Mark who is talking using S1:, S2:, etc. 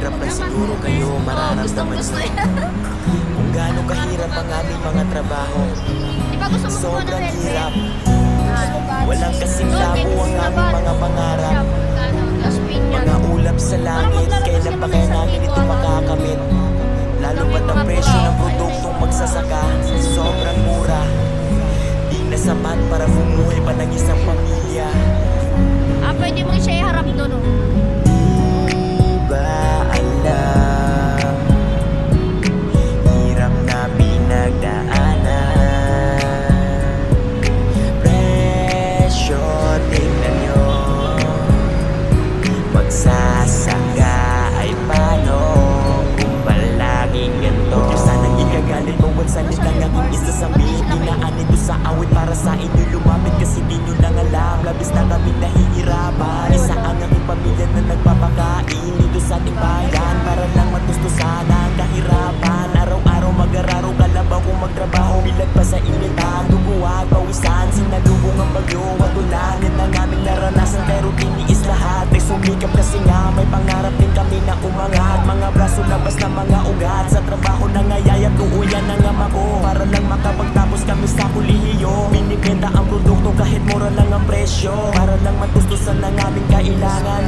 S1: hirap lang siguro kayo mararamdaman nyo kung gaano kahirap ang aming mga trabaho. Sobrang hirap, walang kasing labo ang aming mga pangarap. Mga ulap sa langit, kailan pa kaya namin ito makakamit? Lalo pa't ang presyo ng produktong magsasaka sobrang mura, di na sapat para bumuhay pa ng isang pamilya.
S2: Pwede mo siya iharap doon, oh.
S1: Di ba alam, hirap na pinagdaanan. Presyo, tingnan nyo, magsasaka ay paano kung palaging ganito? Huwag nyo sanang igagalit, bawat salita ng aking isasabihin. Dinaan ito sa awit para sa inyo lumapit, kasi di nyo lang alam, labis na kaming nahihirapan. Isa ang aking pamilya na nagpapakain dito sa ating bayan, para lang matustusan ang kahirapan. Araw-araw mag-araro, kalabaw kung magtrabaho, bilag pa sa initan, dugo at pawisan. Sinalubong ang bagyo at ulan, yan ang aming naranasan, pero tiniis lahat. Ay sumikap kasi nga may pangarap din kami na umangat. Mga braso labas na mga ugat, sa trabaho nangayayat, uuyan ang ama ko, para lang makapagtapos kami sa kolehiyo. Binibenta ang produkto kahit mura lang ang presyo, para lang matustusan ang aming kailangan.